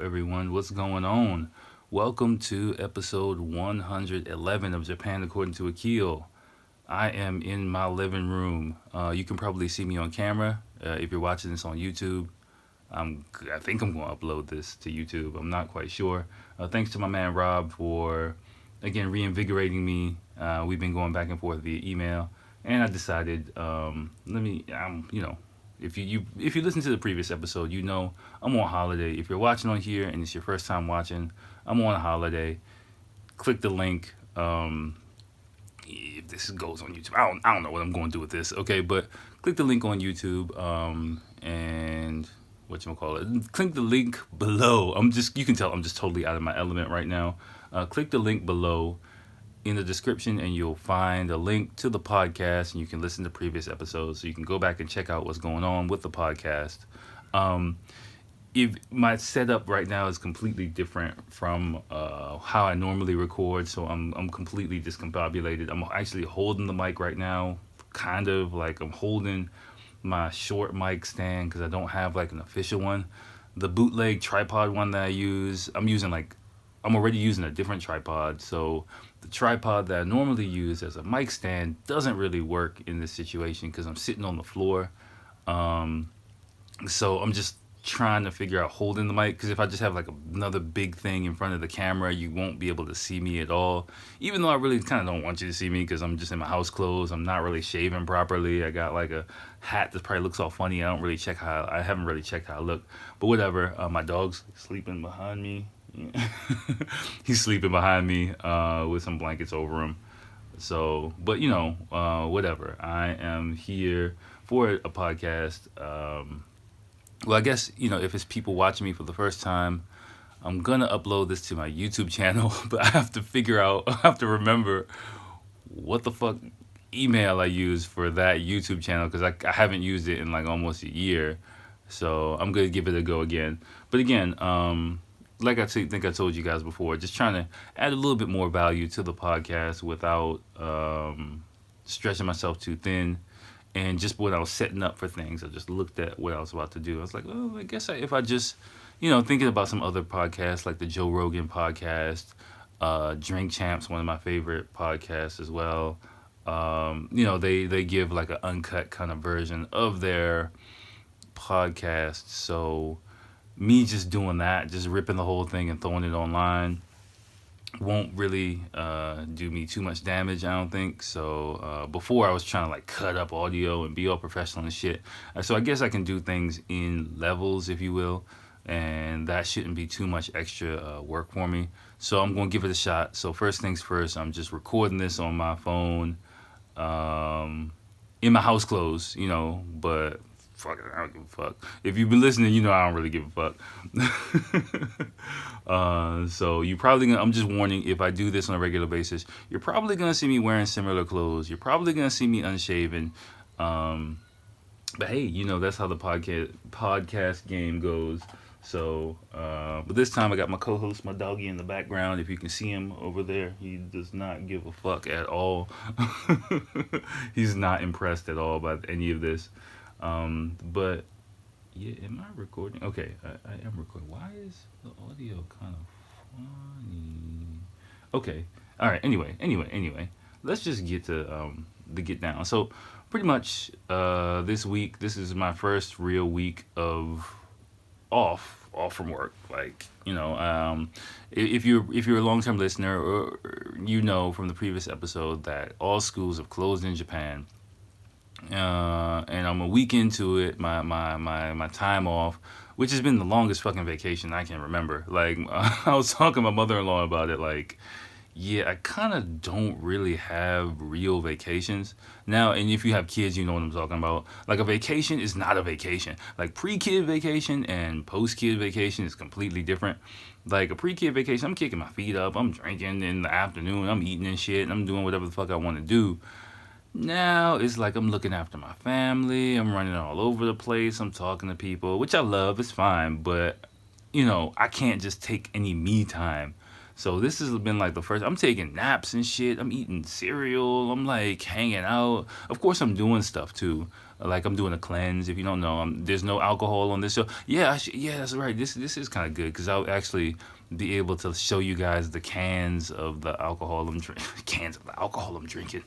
everyone. What's going on? Welcome to episode 111 of Japan according to Akil. I am in my living room. You can probably see me on camera if you're watching this on YouTube. I think I'm going to upload this to YouTube. I'm not quite sure. Thanks to my man Rob for, again, reinvigorating me. We've been going back and forth via email, and I decided, if you listen to the previous episode, you know I'm on holiday. If you're watching on here and it's your first time watching, I'm on a holiday. Click the link. If this goes on YouTube, I don't know what I'm going to do with this. Okay, but click the link on YouTube. And whatchamacallit, click the link below. You can tell I'm just totally out of my element right now. Click the link below in the description and you'll find a link to the podcast and you can listen to previous episodes, so you can go back and check out what's going on with the podcast. If my setup right now is completely different from how I normally record, so I'm completely discombobulated. I'm actually holding the mic right now, kind of like I'm holding my short mic stand because I don't have like an official one. The bootleg tripod one that I use, I'm already using a different tripod, so the tripod that I normally use as a mic stand doesn't really work in this situation because I'm sitting on the floor. So I'm just trying to figure out holding the mic, because if I just have like another big thing in front of the camera, you won't be able to see me at all, even though I really kind of don't want you to see me because I'm just in my house clothes. I'm not really shaving properly. I got like a hat that probably looks all funny. I haven't really checked how I look, but whatever. My dog's sleeping behind me. He's sleeping behind me with some blankets over him. So, but whatever. I am here for a podcast. Well, I guess, if it's people watching me for the first time, I'm going to upload this to my YouTube channel, but I have to remember what the fuck email I use for that YouTube channel, because I haven't used it in like almost a year. So I'm going to give it a go again. But again, like I think I told you guys before, just trying to add a little bit more value to the podcast without stretching myself too thin. And just when I was setting up for things, I just looked at what I was about to do. I was like, oh, I guess if I just, thinking about some other podcasts like the Joe Rogan podcast, Drink Champs, one of my favorite podcasts as well. They give like an uncut kind of version of their podcast. So me just doing that, just ripping the whole thing and throwing it online, won't really do me too much damage, I don't think. So before I was trying to like cut up audio and be all professional and shit. So I guess I can do things in levels, if you will, and that shouldn't be too much extra work for me. So I'm going to give it a shot. So first things first, I'm just recording this on my phone in my house clothes, but fuck it, I don't give a fuck. If you've been listening, I don't really give a fuck. So you probably I'm just warning, if I do this on a regular basis, you're probably gonna see me wearing similar clothes. You're probably gonna see me unshaven. But hey, that's how the podcast game goes. So, but this time I got my co-host, my doggy, in the background. If you can see him over there, he does not give a fuck at all. He's not impressed at all by any of this. But yeah, am I recording? Okay, I am recording. Why is the audio kind of funny? Okay, all right. Anyway, let's just get to the get down. So pretty much this week, this is my first real week of off from work. Like, if you're a long-term listener, or from the previous episode that all schools have closed in Japan. And I'm a week into it, my time off, which has been the longest fucking vacation I can remember. Like, I was talking to my mother-in-law about it, like, yeah, I kind of don't really have real vacations now. And if you have kids, you know what I'm talking about. Like, a vacation is not a vacation. Like, pre-kid vacation and post-kid vacation is completely different. Like, a pre-kid vacation, I'm kicking my feet up, I'm drinking in the afternoon, I'm eating and shit, and I'm doing whatever the fuck I want to do. Now it's like I'm looking after my family, I'm running all over the place, I'm talking to people, which I love, it's fine, but, I can't just take any me time. So this has been like the first. I'm taking naps and shit. I'm eating cereal. I'm like hanging out. Of course, I'm doing stuff too. Like I'm doing a cleanse. If you don't know, there's no alcohol on this show. Yeah, yeah, that's right. This is kind of good because I'll actually be able to show you guys the cans of the alcohol I'm drinking. Cans of the alcohol I'm drinking.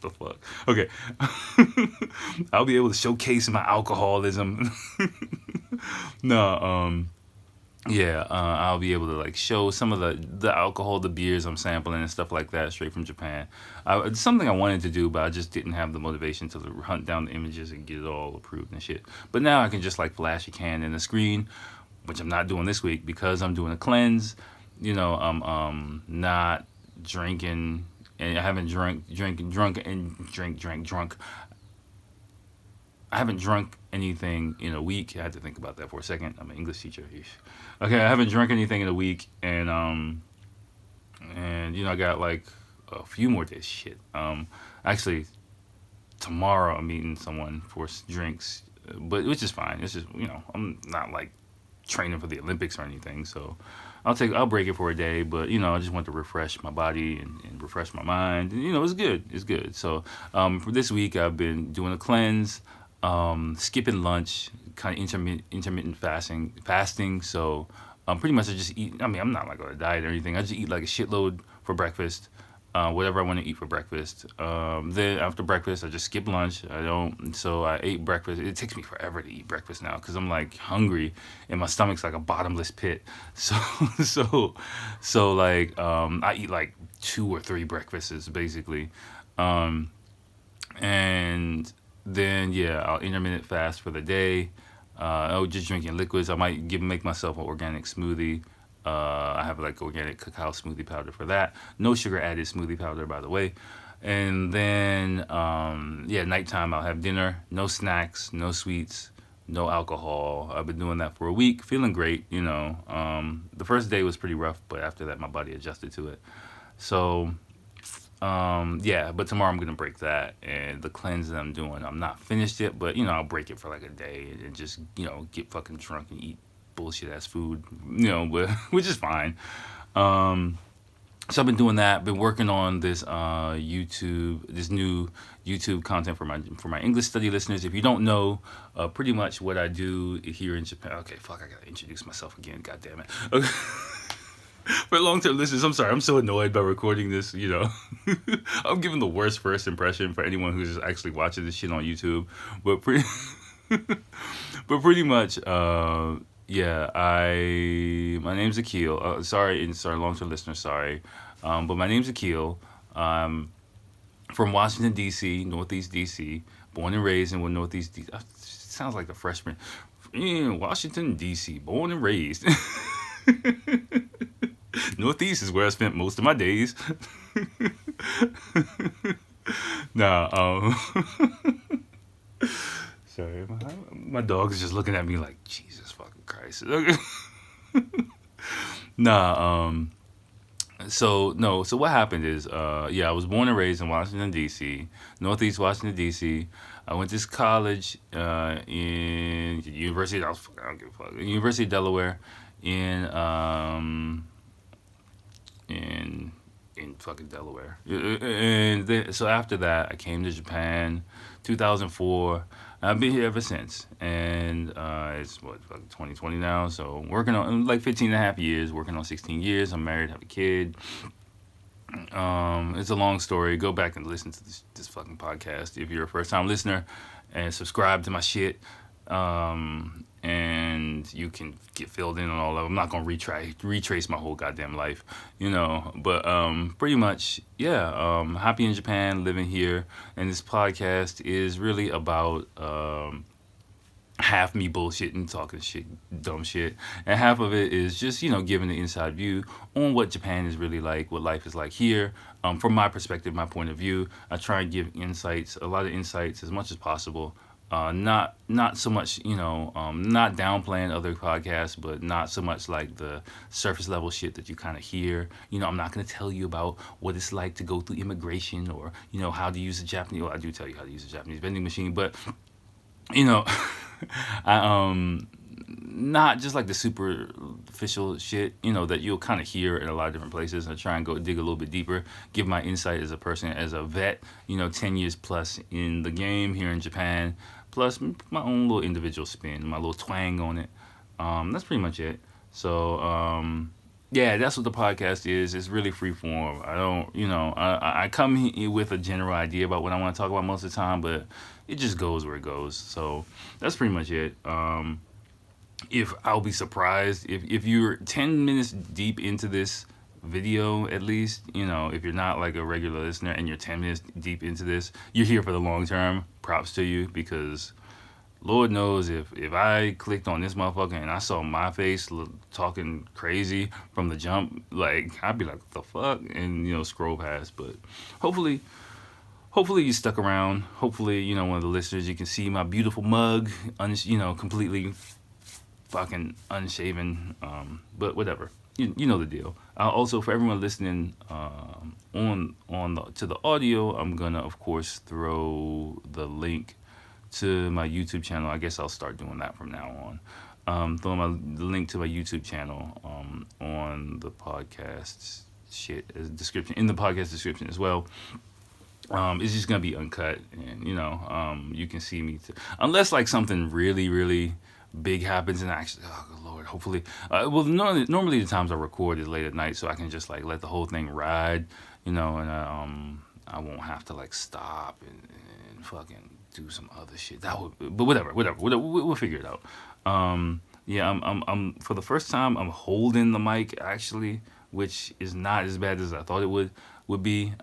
The fuck. Okay. I'll be able to showcase my alcoholism. No. Yeah, I'll be able to like show some of the alcohol, the beers I'm sampling and stuff like that straight from Japan. It's something I wanted to do, but I just didn't have the motivation to hunt down the images and get it all approved and shit. But now I can just like flash a can in the screen, which I'm not doing this week because I'm doing a cleanse. You know, I'm not drinking, and I haven't drunk. I haven't drunk anything in a week. I had to think about that for a second. I'm an English teacher. Okay, I haven't drunk anything in a week, and you know I got like a few more days. Shit. Actually, tomorrow I'm meeting someone for drinks, but which is fine. It's just I'm not like training for the Olympics or anything, so I'll break it for a day. But I just want to refresh my body and refresh my mind. And, it's good. It's good. So for this week I've been doing a cleanse. Skipping lunch, kind of intermittent fasting. So pretty much I just eat. I mean, I'm not like on a diet or anything. I just eat like a shitload for breakfast, whatever I want to eat for breakfast. Then after breakfast, I just skip lunch. So I ate breakfast. It takes me forever to eat breakfast now because I'm like hungry and my stomach's like a bottomless pit. So like I eat like 2 or 3 breakfasts basically, and then I'll intermittent fast for the day. Just drinking liquids. I might make myself an organic smoothie. I have like organic cacao smoothie powder for that. No sugar added smoothie powder, by the way. And then nighttime I'll have dinner. No snacks, no sweets, no alcohol. I've been doing that for a week. Feeling great. The first day was pretty rough, but after that my body adjusted to it. So. But tomorrow I'm gonna break that, and the cleanse that I'm doing, I'm not finished yet, but I'll break it for like a day and just get fucking drunk and eat bullshit ass food, but which is fine. So I've been doing that. Been working on this this new YouTube content for my English study listeners. If you don't know, pretty much what I do here in Japan. Okay, fuck, I gotta introduce myself again. God damn it. Okay. For long-term listeners, I'm sorry. I'm so annoyed by recording this, I'm giving the worst first impression for anyone who's actually watching this shit on YouTube. But pretty much, my name's Akil. Sorry, long-term listeners, sorry. But my name's Akil. I'm from Washington, D.C., Northeast D.C., born and raised in Northeast D.C. Sounds like a freshman. Washington, D.C., born and raised. Northeast is where I spent most of my days. Sorry, my dog is just looking at me like, Jesus fucking Christ. So what happened is, I was born and raised in Washington, D.C., Northeast Washington, D.C. I went to college in University of Delaware in fucking Delaware. And so after that, I came to Japan, 2004. I've been here ever since. And it's 2020 now. So working on like 15 and a half years, working on 16 years. I'm married, have a kid. It's a long story. Go back and listen to this fucking podcast if you're a first time listener, and subscribe to my shit. And you can get filled in on all of them. I'm not gonna retrace my whole goddamn life, but pretty much, happy in Japan, living here, and this podcast is really about half me bullshitting, talking shit, dumb shit, and half of it is just giving the inside view on what Japan is really like, what life is like here, from my perspective, my point of view. I try and give a lot of insights as much as possible. Not so much, not downplaying other podcasts, but not so much like the surface level shit that you kind of hear. I'm not going to tell you about what it's like to go through immigration or, how to use a Japanese. Well, I do tell you how to use a Japanese vending machine, but, not just like the superficial shit, that you'll kind of hear in a lot of different places. I try and go dig a little bit deeper, give my insight as a person, as a vet, 10 years plus in the game here in Japan, plus my own little individual spin, my little twang on it. That's pretty much it. So, yeah, that's what the podcast is. It's really free form. I don't, I come here with a general idea about what I want to talk about most of the time, but it just goes where it goes. So that's pretty much it. If I'll be surprised if you're 10 minutes deep into this video, at least, if you're not like a regular listener and you're 10 minutes deep into this, you're here for the long term. Props to you, because Lord knows if I clicked on this motherfucker and I saw my face talking crazy from the jump, like, I'd be like, what the fuck? And, scroll past. But hopefully you stuck around. Hopefully, one of the listeners, you can see my beautiful mug, completely fucking unshaven. But whatever. You know the deal. Also, for everyone listening to the audio, I'm going to, of course, throw the link to my YouTube channel. I guess I'll start doing that from now on. Throwing the link to my YouTube channel on the podcast as description, in the podcast description as well. It's just gonna be uncut, and you can see me unless like something really, really big happens, and actually, oh Lord, hopefully, normally the times I record is late at night, so I can just like let the whole thing ride, and I won't have to like stop and fucking do some other shit. But whatever, we'll figure it out. Yeah, I'm for the first time I'm holding the mic actually, which is not as bad as I thought it would be.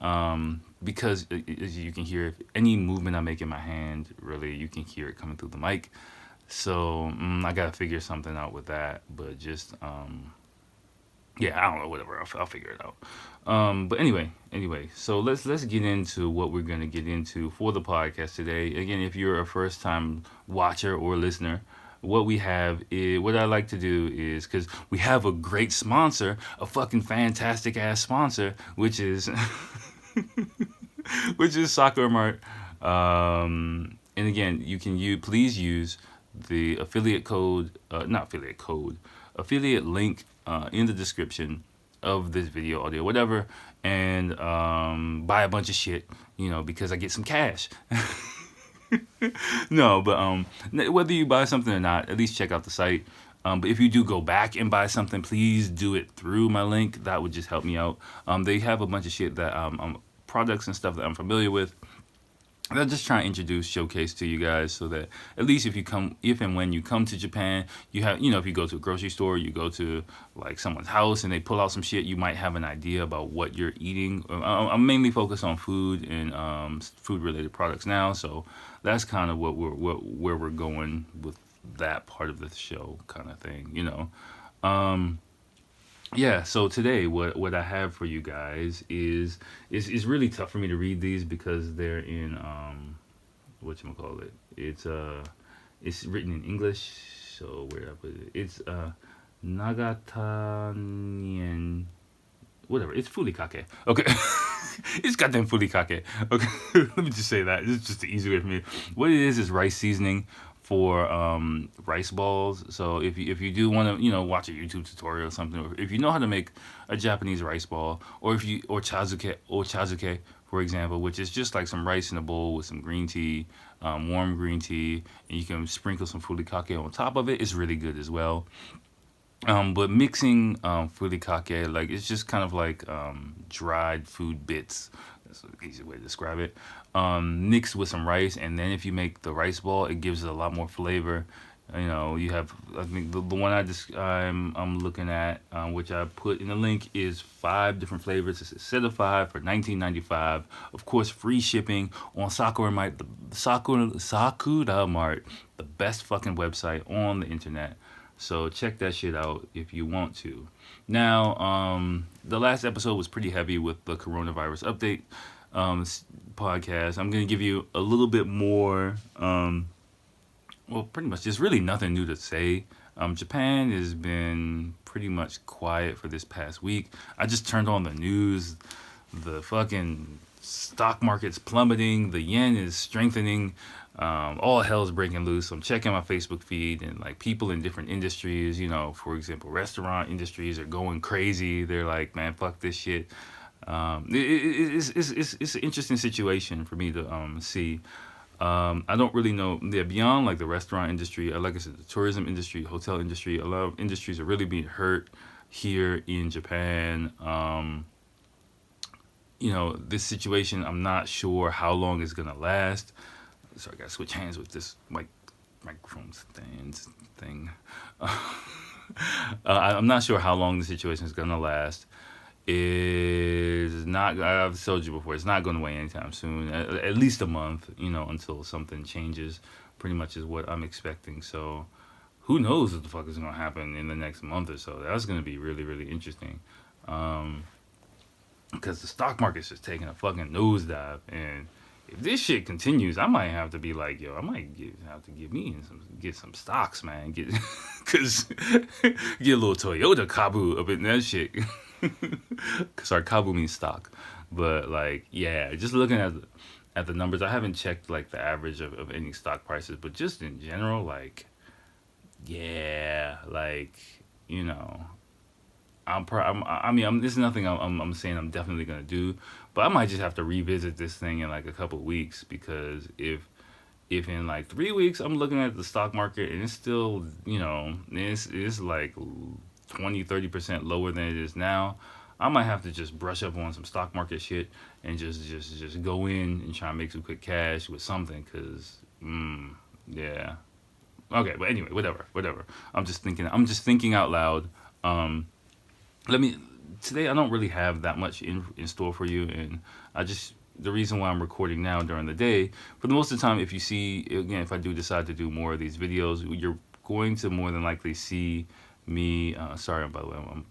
Because as you can hear, any movement I make in my hand, really, you can hear it coming through the mic. So I gotta figure something out with that. But just yeah, I don't know, whatever. I'll figure it out. But anyway, so let's get into what we're gonna get into for the podcast today. Again, if you're a first time watcher or listener, what I like to do is, because we have a great sponsor, a fucking fantastic ass sponsor, which is SaQra Mart. And again, please use the affiliate link in the description of this video, audio, whatever, and buy a bunch of shit, because I get some cash. No, but whether you buy something or not, at least check out the site. But if you do go back and buy something, please do it through my link. That would just help me out. They have a bunch of shit that products and stuff that I'm familiar with. I'll just try and introduce, showcase to you guys, so that at least if and when you come to Japan, you have, if you go to a grocery store, you go to like someone's house and they pull out some shit, you might have an idea about what you're eating. I'm mainly focused on food and food related products now, so that's kind of where we're going with that part of the show, kind of thing, Yeah, so today what I have for you guys is really tough for me to read these because they're in whatchamacallit. It's written in English, so where did I put it? It's Nagatanien, whatever. It's furikake. Okay. It's goddamn furikake. Okay. Let me just say that. It's just the easy way for me. What it is rice seasoning for rice balls. So if you do want to watch a YouTube tutorial or something, or if you know how to make a Japanese rice ball, or chazuke for example, which is just like some rice in a bowl with some green tea, warm green tea, and you can sprinkle some furikake on top of it. It's really good as well. But mixing furikake, like, it's just kind of like dried food bits. That's an easy way to describe it. Mixed with some rice, and then if you make the rice ball, it gives it a lot more flavor. You have, I think the one I'm looking at, which I put in the link, is 5 different flavors. It's a set of 5 for $19.95. Of course, free shipping on SaQra Mart, SaQra Mart, the best fucking website on the internet. So check that shit out if you want to. Now, the last episode was pretty heavy with the coronavirus update podcast. I'm going to give you a little bit more, pretty much there's really nothing new to say. Japan has been pretty much quiet for this past week. I just turned on the news. The fucking stock market's plummeting, the yen is strengthening, all hell's breaking loose. So I'm checking my Facebook feed, and like people in different industries, for example, restaurant industries are going crazy. They're like, man, fuck this shit. It's an interesting situation for me to see. I don't really know. Yeah, beyond like the restaurant industry, like I said, the tourism industry, hotel industry, a lot of industries are really being hurt here in Japan. This situation, I'm not sure how long it's gonna last. So I gotta switch hands with this microphone thing. I'm not sure how long the situation is gonna last. Is not. I've told you before. It's not going away anytime soon. At least a month, until something changes. Pretty much is what I'm expecting. So, who knows what the fuck is going to happen in the next month or so? That's going to be really, really interesting. Because the stock market's just taking a fucking nosedive, and if this shit continues, I might have to be like, yo, I might have to get some stocks, man. Get a little Toyota Kabu up in that shit. Sorry, Kabu means stock, but like, yeah, just looking at the numbers, I haven't checked like the average of any stock prices, but just in general, like, yeah, like, this is nothing I'm saying I'm definitely gonna do, but I might just have to revisit this thing in like a couple of weeks, because if in like 3 weeks I'm looking at the stock market and it's still, it's like 20-30% lower than it is now, I might have to just brush up on some stock market shit and just go in and try and make some quick cash with something, because yeah, okay. But anyway, whatever. I'm just thinking out loud. Today I don't really have that much in store for you, and the reason why I'm recording now during the day, for the most of the time, if I do decide to do more of these videos, you're going to more than likely see me, sorry, by the way, I'm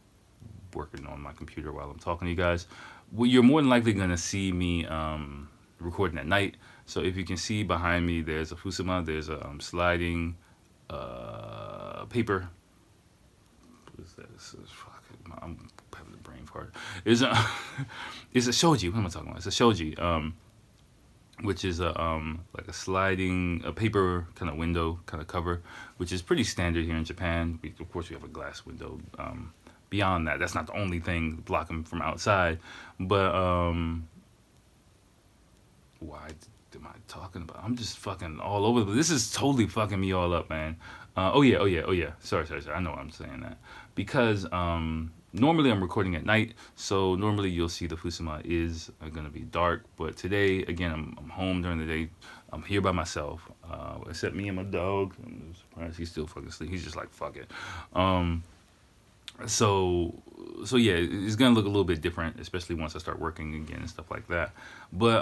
working on my computer while I'm talking to you guys. Well, you're more than likely going to see me recording at night. So if you can see behind me, there's a fusuma, there's a sliding paper. What is that? I'm having a brain fart. It's a shoji. What am I talking about? It's a shoji, which is like a paper kind of window kind of cover, which is pretty standard here in Japan. Of course, we have a glass window. Beyond that, that's not the only thing blocking from outside. But why am I talking about? I'm just fucking all over. This is totally fucking me all up, man. Oh yeah. Sorry. I know I'm saying that because normally I'm recording at night, so normally you'll see the fusuma is gonna be dark. But today, again, I'm home during the day. I'm here by myself, except me and my dog. I'm surprised he's still fucking asleep. He's just like, fuck it. So yeah, it's gonna look a little bit different, especially once I start working again and stuff like that. But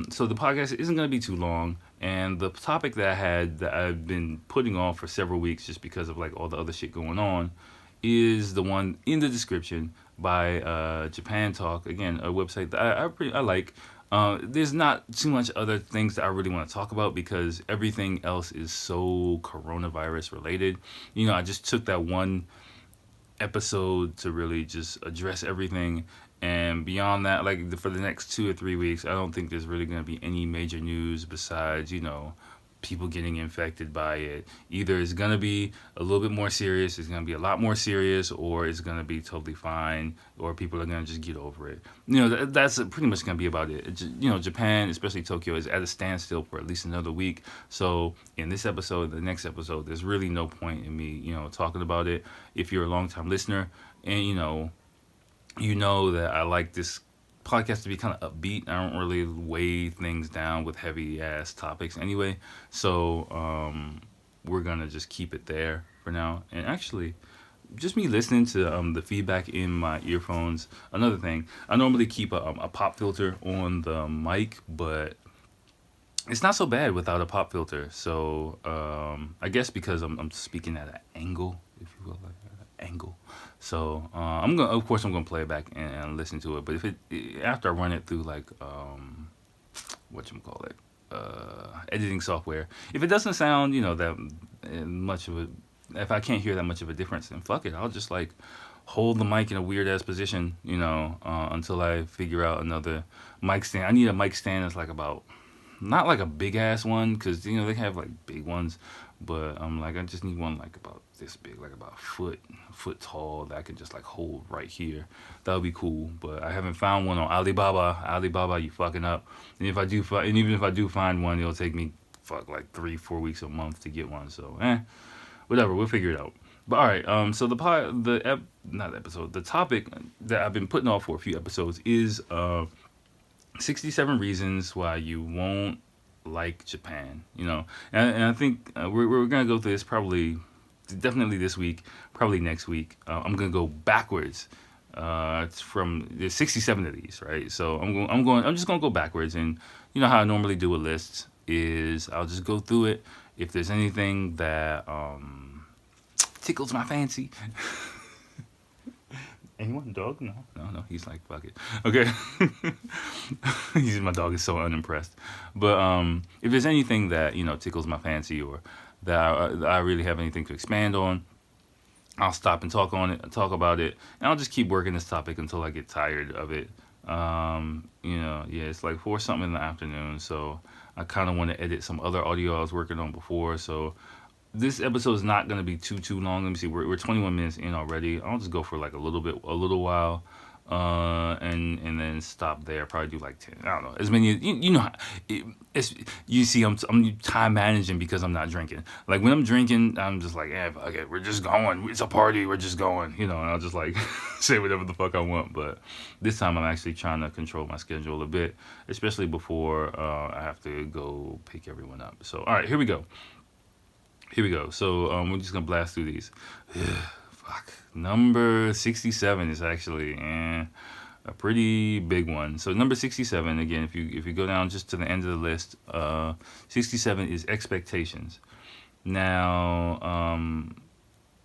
so the podcast isn't gonna be too long, and the topic that I've been putting off for several weeks just because of like all the other shit going on is the one in the description by Japan Talk. Again, a website that I like. There's not too much other things that I really want to talk about because everything else is so coronavirus related. I just took that one episode to really just address everything, and beyond that, like for the next 2 or 3 weeks, I don't think there's really going to be any major news besides people getting infected by it. Either it's going to be a little bit more serious, it's going to be a lot more serious, or it's going to be totally fine, or people are going to just get over it. That's pretty much going to be about it. Japan, especially Tokyo, is at a standstill for at least another week. So in this episode, the next episode, there's really no point in me, talking about it. If you're a long-time listener and you know that I like this podcast to be kind of upbeat. I don't really weigh things down with heavy ass topics anyway. So we're gonna just keep it there for now. And actually, just me listening to the feedback in my earphones. Another thing, I normally keep a pop filter on the mic, but it's not so bad without a pop filter. So I guess because I'm speaking at an angle, if you will, like an angle. So I'm gonna play it back and listen to it. But after I run it through like editing software, if it doesn't sound that much of a, if I can't hear that much of a difference, then fuck it, I'll just like hold the mic in a weird ass position, until I figure out another mic stand. I need a mic stand that's like about, not like a big ass one, because they have like big ones, but like I just need one like about this big, like about a foot tall, that I can just like hold right here. That would be cool. But I haven't found one on Alibaba. Alibaba, you fucking up. And even if I do find one, it'll take me like 3-4 weeks a month to get one. So whatever, we'll figure it out. But all right, so the topic that I've been putting off for a few episodes is 67 reasons why you won't like Japan. And I think we're gonna go through this definitely this week, probably next week. I'm gonna go backwards. It's from there's 67 of these, right? So I'm just gonna go backwards, and how I normally do a list is I'll just go through it. If there's anything that tickles my fancy. Anyone? Dog? No. He's like, fuck it. Okay. My dog is so unimpressed. But if there's anything that tickles my fancy, or that I really have anything to expand on, I'll stop and talk about it, and I'll just keep working this topic until I get tired of it. It's like 4 something in the afternoon, so I kind of want to edit some other audio I was working on before. So this episode is not going to be too long. Let me see. We're 21 minutes in already. I'll just go for like a little while, and then stop there. Probably do like 10. I don't know. As many. You see, I'm time managing because I'm not drinking. Like when I'm drinking, I'm just like, fuck it. We're just going. It's a party. We're just going. And I'll just like say whatever the fuck I want. But this time I'm actually trying to control my schedule a bit, especially before I have to go pick everyone up. So all right, here we go. So we're just gonna blast through these. Fuck. Number 67 is actually a pretty big one. So number 67, again, if you go down just to the end of the list, 67 is expectations. Now,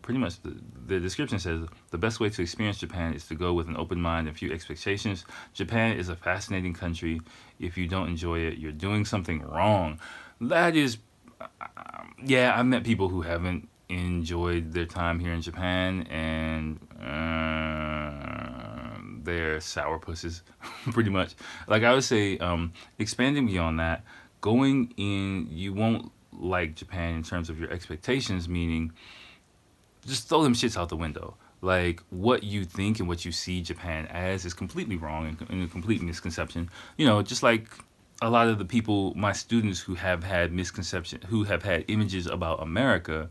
pretty much the description says the best way to experience Japan is to go with an open mind and few expectations. Japan is a fascinating country. If you don't enjoy it, you're doing something wrong. That is. I've met people who haven't enjoyed their time here in Japan, and they're sourpusses, pretty much. Like I would say, expanding beyond that, going in, you won't like Japan in terms of your expectations, meaning just throw them shits out the window. Like what you think and what you see Japan as is completely wrong and a complete misconception. Just like a lot of the people, my students who have had who have had images about America,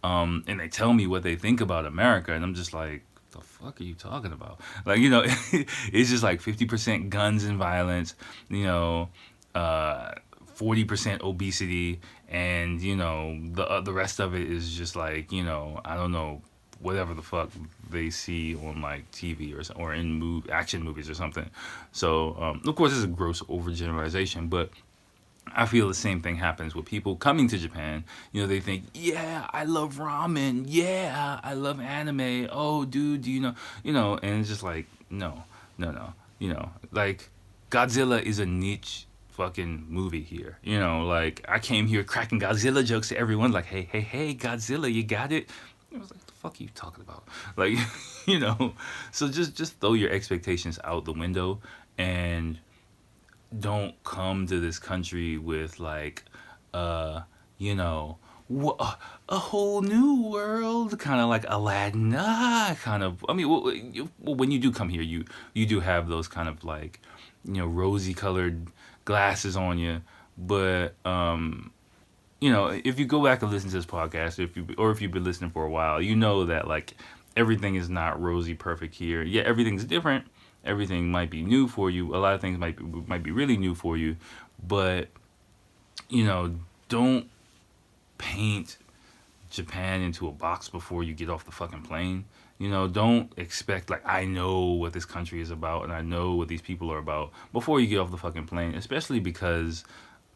and they tell me what they think about America, and I'm just like, the fuck are you talking about? Like, it's just like 50% guns and violence, 40% obesity, and the rest of it is just like, I don't know, whatever the fuck they see on like TV or in action movies or something. So of course it's a gross overgeneralization, but I feel the same thing happens with people coming to Japan. They think, I love ramen, I love anime, oh dude, do and it's just like, no, like Godzilla is a niche fucking movie here. Like I came here cracking Godzilla jokes to everyone, like, hey Godzilla, you got it. I was like, the fuck are you talking about? Like, so just throw your expectations out the window, and don't come to this country with like, a whole new world, kind of like Aladdin, kind of. I mean, when you do come here, you do have those kind of like, rosy colored glasses on you, but if you go back and listen to this podcast, if you've been listening for a while, that like everything is not rosy perfect here. Yeah, everything's different. Everything might be new for you. A lot of things might be really new for you, but don't paint Japan into a box before you get off the fucking plane. Don't expect like I know what this country is about and I know what these people are about before you get off the fucking plane, especially because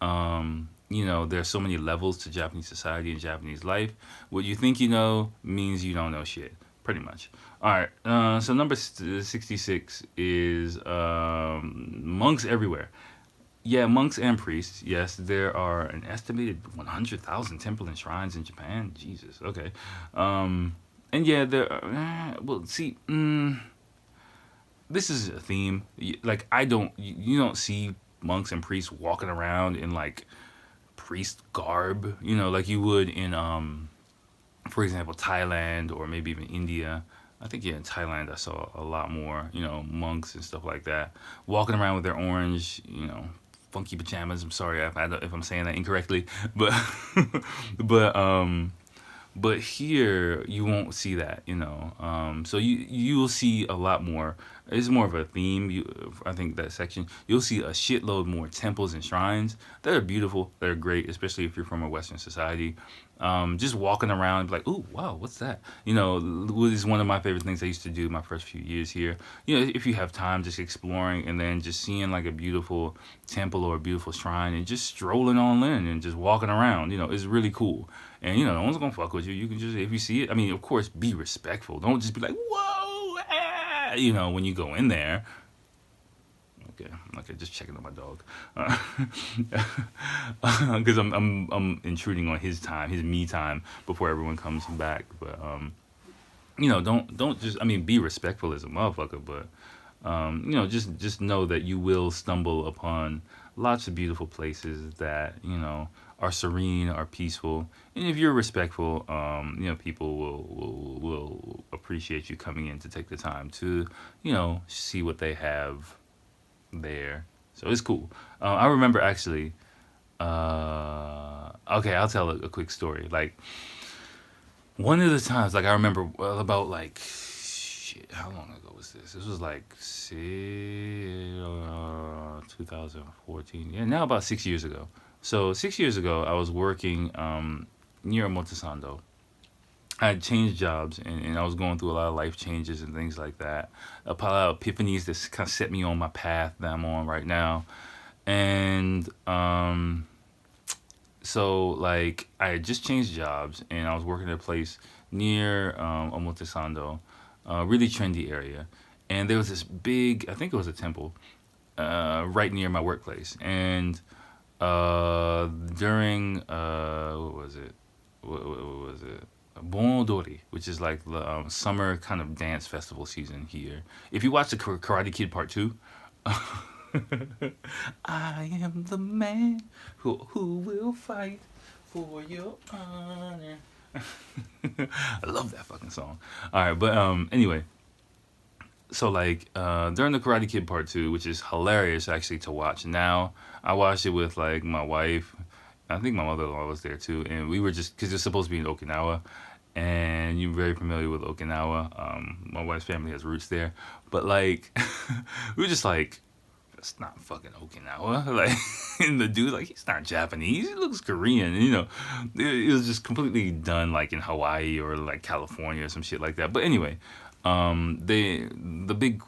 there's so many levels to Japanese society and Japanese life. What you think you know means you don't know shit, pretty much. All right, so number 66 is monks everywhere. Yeah, monks and priests. Yes, there are an estimated 100,000 temples and shrines in Japan. Jesus, okay. And yeah, there. Well, see, this is a theme. Like I don't, you don't see monks and priests walking around in like priest garb, like you would in for example, Thailand or maybe even India. I think yeah, in Thailand I saw a lot more, monks and stuff like that walking around with their orange, funky pajamas. I'm sorry if I'm saying that incorrectly, but but but here you won't see that, so you will see a lot more. It's more of a theme. I think that section you'll see a shitload more temples and shrines that are beautiful, that are great, especially if you're from a Western society. Just walking around like, ooh, wow, what's that? Is one of my favorite things I used to do my first few years here. If you have time, just exploring and then just seeing like a beautiful temple or a beautiful shrine and just strolling on in and just walking around. It's really cool. And no one's gonna fuck with you. You can just, if you see it, I mean, of course, be respectful. Don't just be like, whoa, when you go in there. Okay, just checking on my dog, because I'm intruding on his time, his me time before everyone comes back. But don't just, I mean, be respectful as a motherfucker, but just know that you will stumble upon lots of beautiful places that are serene, are peaceful, and if you're respectful, people will appreciate you coming in to take the time to see what they have there. So it's cool. I remember actually. Okay, I'll tell a quick story. Like one of the times, like I remember about like shit. How long ago was this? This was like 2014. Yeah, now about 6 years ago. So 6 years ago, I was working near Omotesando. I had changed jobs and I was going through a lot of life changes and things like that. A lot of epiphanies that kind of set me on my path that I'm on right now. And so, like, I had just changed jobs and I was working at a place near Omotesando, really trendy area. And there was this big, I think it was a temple, right near my workplace. And during, what was it? What was it? Bon Odori, which is like the summer kind of dance festival season here. If you watch the Karate Kid Part 2, I am the man who will fight for your honor. I love that fucking song. All right, but anyway, so like during the Karate Kid Part 2, which is hilarious actually to watch now. I watched it with like my wife. I think my mother-in-law was there too, and we were just, because it's supposed to be in Okinawa, and you're very familiar with Okinawa. My wife's family has roots there, but like we were just like, it's not fucking Okinawa. Like, and the dude, like, he's not Japanese. He looks Korean. It was just completely done like in Hawaii or like California or some shit like that. But anyway, the big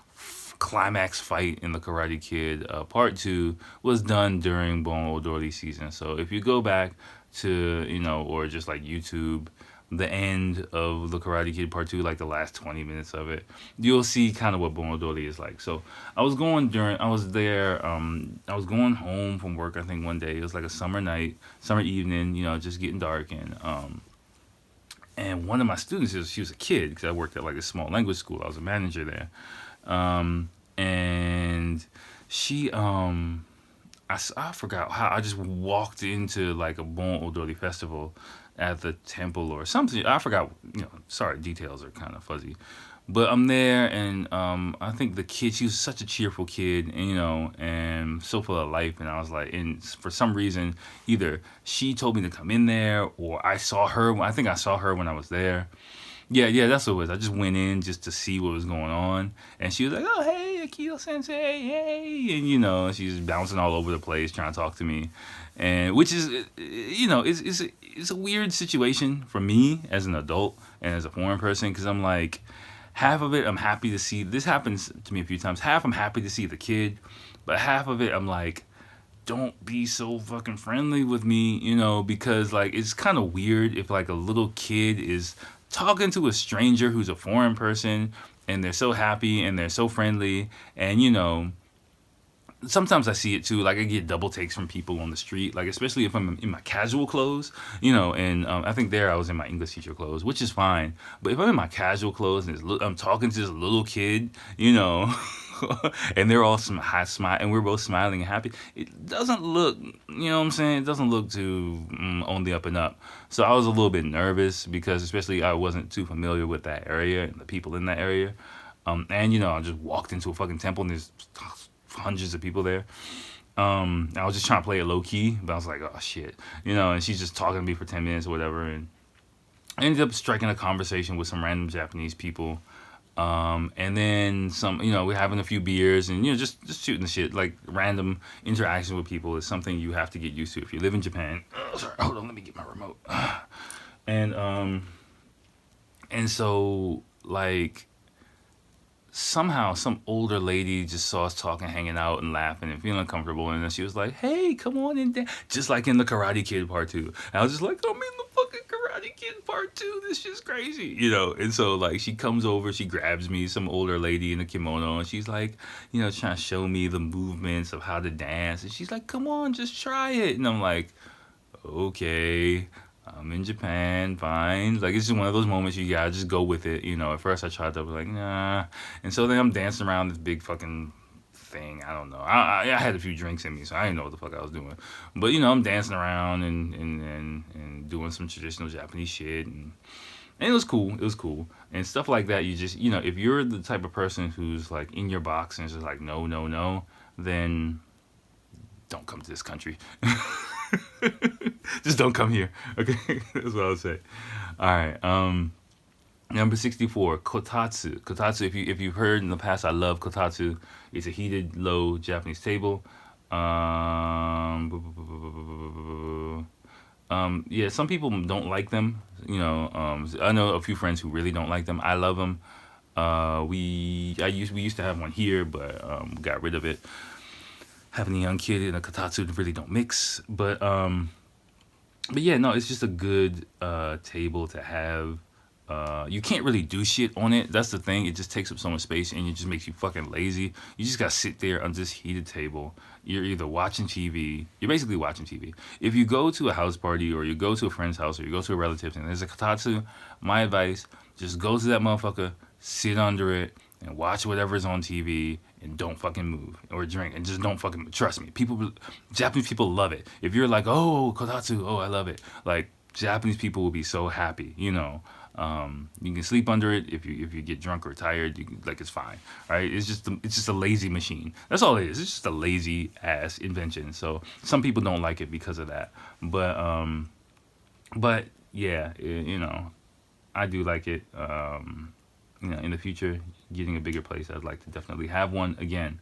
climax fight in the Karate Kid Part 2 was done during Bon Odori season. So if you go back to, or just like YouTube the end of the Karate Kid Part 2, like the last 20 minutes of it, you'll see kind of what Bon Odori is like. So I was there, I was going home from work, I think one day. It was like a summer evening, just getting dark. And one of my students, she was a kid, because I worked at like a small language school. I was a manager there. And she, I forgot how, I just walked into like a Bon Odori festival at the temple or something. I forgot, sorry, details are kind of fuzzy. But I'm there, and I think the kid, she was such a cheerful kid, and so full of life. And I was like, and for some reason, either she told me to come in there, or I saw her. I think I saw her when I was there. Yeah, that's what it was. I just went in just to see what was going on, and she was like, "Oh, hey, Akil Sensei, hey," and she's bouncing all over the place trying to talk to me, and which is, it's a weird situation for me as an adult and as a foreign person, because I'm like, half of it I'm happy to see. This happens to me a few times. Half I'm happy to see the kid, but half of it I'm like, don't be so fucking friendly with me, because like it's kind of weird if like a little kid is talking to a stranger who's a foreign person and they're so happy and they're so friendly, and sometimes I see it too. Like I get double takes from people on the street, like especially if I'm in my casual clothes, And I think there I was in my English teacher clothes, which is fine. But if I'm in my casual clothes and I'm talking to this little kid, and they're all smile, and we're both smiling and happy, it doesn't look, you know what I'm saying? It doesn't look too on the up and up. So I was a little bit nervous because especially I wasn't too familiar with that area and the people in that area. And I just walked into a fucking temple and there's hundreds of people there. I was just trying to play it low key, but I was like, oh shit, and she's just talking to me for 10 minutes or whatever, and I ended up striking a conversation with some random Japanese people. And then some, we're having a few beers and, just shooting the shit. Like random interaction with people is something you have to get used to if you live in Japan. Oh, sorry, hold on, let me get my remote. And so like, somehow some older lady just saw us talking, hanging out and laughing and feeling comfortable, and then she was like, hey, come on in there, just like in the Karate Kid Part 2. And I was just like, I'm in the fucking Karate Kid Part 2, this shit's crazy, And so like she comes over, she grabs me, some older lady in a kimono, and she's like, trying to show me the movements of how to dance, and she's like, come on, just try it. And I'm like, okay, I'm in Japan, fine. Like, it's just one of those moments you gotta just go with it, At first I tried to be like, nah. And so then I'm dancing around this big fucking thing. I don't know. I had a few drinks in me, so I didn't know what the fuck I was doing. But, I'm dancing around and doing some traditional Japanese shit. And it was cool. It was cool. And stuff like that, you just, if you're the type of person who's, like, in your box and is just like, no, no, no, then don't come to this country. Just don't come here. Okay, that's what I would say. All right. Number 64, Kotatsu. Kotatsu. If you've heard in the past, I love Kotatsu. It's a heated, low Japanese table. Yeah, some people don't like them. I know a few friends who really don't like them. I love them. We used to have one here, but got rid of it. Having a young kid and a Kotatsu really don't mix. But yeah, no, it's just a good table to have. You can't really do shit on it. That's the thing. It just takes up so much space and it just makes you fucking lazy. You just gotta sit there on this heated table. You're either watching TV. You're basically watching TV. If you go to a house party or you go to a friend's house or you go to a relative's and there's a Kotatsu, my advice, just go to that motherfucker, sit under it, and watch whatever's on TV and don't fucking move or drink and just don't fucking move. Trust me, Japanese people love it. If you're like, oh, Kotatsu, oh, I love it. Like, Japanese people will be so happy, You can sleep under it if you get drunk or tired. It's fine, right? It's just a lazy machine. That's all it is. It's just a lazy ass invention. So some people don't like it because of that. But yeah, I do like it. In the future, getting a bigger place, I'd like to definitely have one again.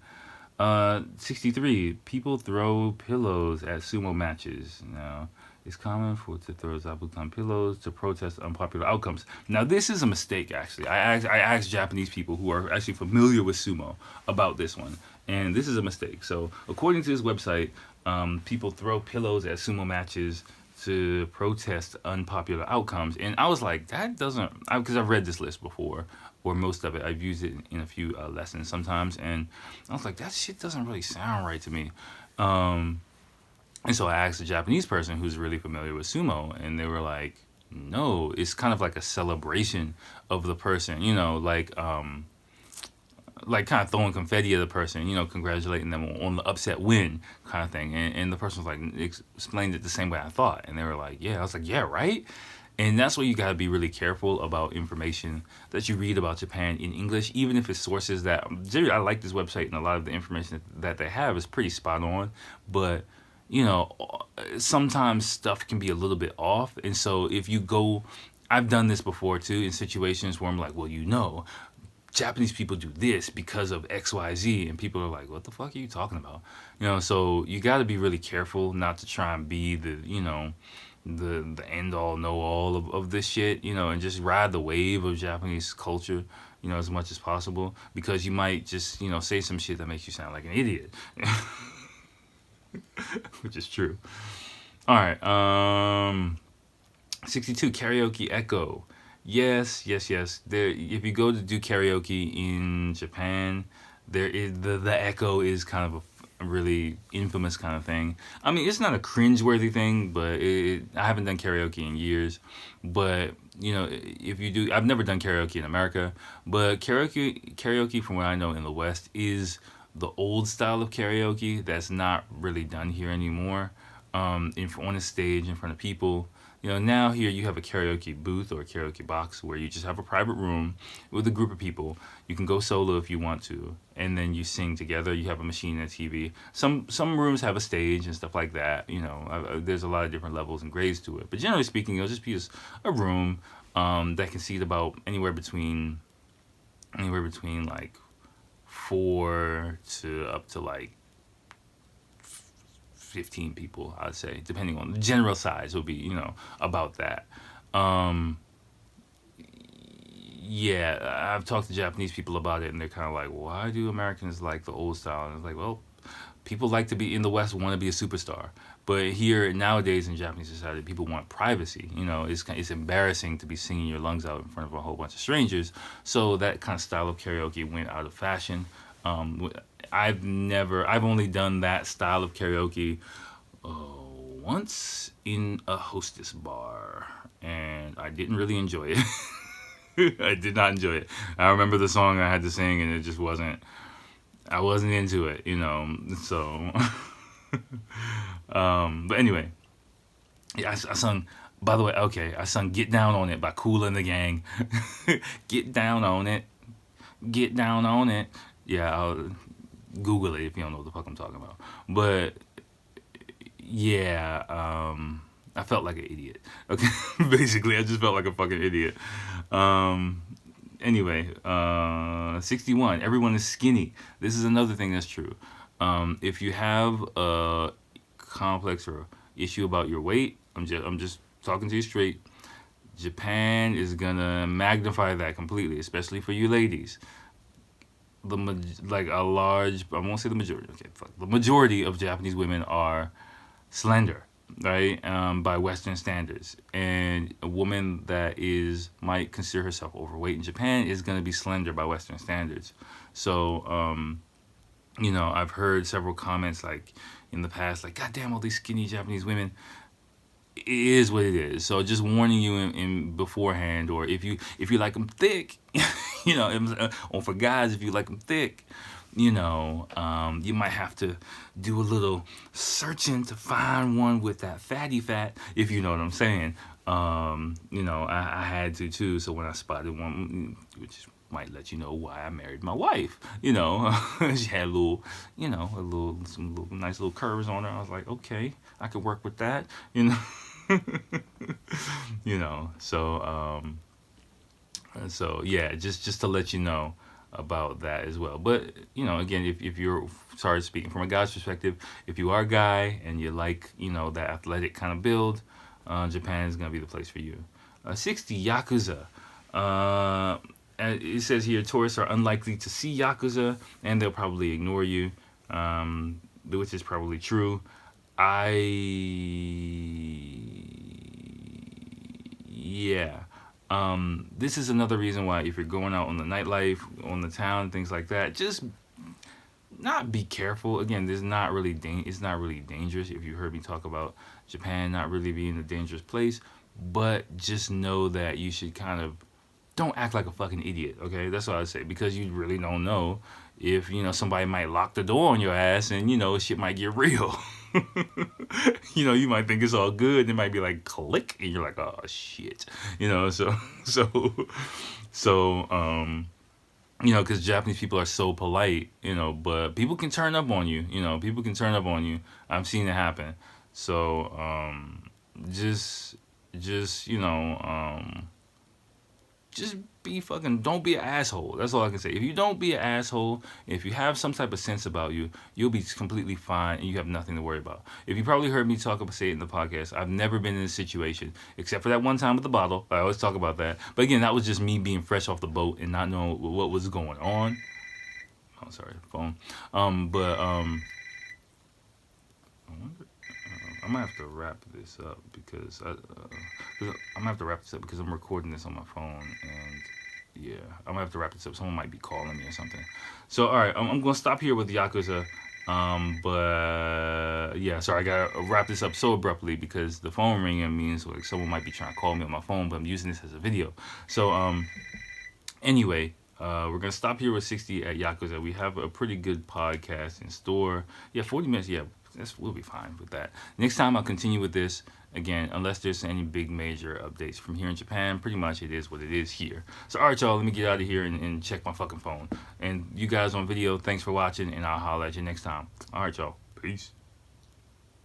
63, people throw pillows at sumo matches. Now, it's common to throw zabuton pillows to protest unpopular outcomes. Now, this is a mistake, actually. I asked Japanese people who are actually familiar with sumo about this one, and this is a mistake. So, according to this website, people throw pillows at sumo matches to protest unpopular outcomes. And I was like, that doesn't... Because I've read this list before, or most of it. I've used it in a few lessons sometimes, and I was like, that shit doesn't really sound right to me. And so I asked a Japanese person who's really familiar with sumo, and they were like, no, it's kind of like a celebration of the person, like kind of throwing confetti at the person, congratulating them on the upset win kind of thing. And the person was like, explained it the same way I thought. And they were like, yeah. I was like, yeah, right? And that's why you got to be really careful about information that you read about Japan in English, even if it's sources that, I like this website, and a lot of the information that they have is pretty spot on. But, sometimes stuff can be a little bit off. And so if you go, I've done this before too, in situations where I'm like, well, Japanese people do this because of XYZ, and people are like, what the fuck are you talking about? So you got to be really careful not to try and be the end all know all of this shit, and just ride the wave of Japanese culture, as much as possible, because you might just, say some shit that makes you sound like an idiot. Which is true. All right. 62, Karaoke Echo. Yes. There, if you go to do karaoke in Japan, there is the echo is kind of a really infamous kind of thing. I mean, it's not a cringeworthy thing, but I haven't done karaoke in years. But if you do, I've never done karaoke in America, but karaoke from what I know in the West is the old style of karaoke that's not really done here anymore. On a stage in front of people. Now here you have a karaoke booth or a karaoke box where you just have a private room with a group of people. You can go solo if you want to, and then you sing together. You have a machine and a TV. Some rooms have a stage and stuff like that. There's a lot of different levels and grades to it. But generally speaking, it'll just be a room that can seat about anywhere between like 4 to up to like 15 people, I'd say, depending on the general size would be, about that. Yeah, I've talked to Japanese people about it, and they're kind of like, why do Americans like the old style? And it's like, well, people like to be in the West, want to be a superstar. But here, nowadays in Japanese society, people want privacy. It's embarrassing to be singing your lungs out in front of a whole bunch of strangers. So that kind of style of karaoke went out of fashion. I've only done that style of karaoke once in a hostess bar, and I didn't really enjoy it. I did not enjoy it. I remember the song I had to sing, and it just I wasn't into it, so. But anyway, yeah, I sung, by the way, okay, I sung Get Down on It by Kool and the Gang. Get down on it. Get down on it. Yeah, I'll Google it if you don't know what the fuck I'm talking about. But yeah, I felt like an idiot. Okay, basically, I just felt like a fucking idiot. Anyway, 61. Everyone is skinny. This is another thing that's true. If you have a complex or issue about your weight, I'm just talking to you straight. Japan is gonna magnify that completely, especially for you ladies. I won't say the majority. Okay, fuck. The majority of Japanese women are slender, right? By Western standards, and a woman that might consider herself overweight in Japan is going to be slender by Western standards. So, I've heard several comments like in the past, like, "God damn, all these skinny Japanese women." It is what it is. So just warning you in beforehand, or if you like them thick, or for guys, if you like them thick, you might have to do a little searching to find one with that fatty fat, if you know what I'm saying. I had to too. So when I spotted one, which might let you know why I married my wife, she had some little nice little curves on her. I was like, okay, I could work with that, so yeah, just to let you know about that as well. But again, if you're, sorry, speaking from a guy's perspective, if you are a guy and you like that athletic kind of build, Japan is gonna be the place for you. 60. Yakuza. It says here tourists are unlikely to see Yakuza, and they'll probably ignore you, which is probably true. This is another reason why, if you're going out on the nightlife, on the town, things like that, just not be careful. Again, it's not really dangerous. If you heard me talk about Japan not really being a dangerous place, but just know that you should kind of don't act like a fucking idiot. Okay, that's what I say, because you really don't know if somebody might lock the door on your ass, and shit might get real. You might think it's all good, and it might be like click, and you're like, oh shit, because Japanese people are so polite, but people can turn up on you. I've seen it happen. So just be fucking, don't be an asshole. That's all I can say. If you don't be an asshole, if you have some type of sense about you, you'll be completely fine, and you have nothing to worry about. If you probably heard me say it in the podcast, I've never been in a situation, except for that one time with the bottle. I always talk about that. But again, that was just me being fresh off the boat and not knowing what was going on. Oh, sorry, phone. I wonder, I'm gonna have to wrap this up because I'm recording this on my phone, and yeah, I'm gonna have to wrap this up. Someone might be calling me or something. So all right, I'm gonna stop here with Yakuza, But yeah, sorry, I gotta wrap this up so abruptly because the phone ringing means like someone might be trying to call me on my phone, but I'm using this as a video. So anyway, we're gonna stop here with 60 at Yakuza. We have a pretty good podcast in store. Yeah, 40 minutes. Yeah, we'll be fine with that. Next time I'll continue with this again, unless there's any big major updates from here in Japan. Pretty much it is what it is here. So all right, y'all, let me get out of here and check my fucking phone. And you guys on video, thanks for watching, and I'll holler at you next time. All right, y'all, peace.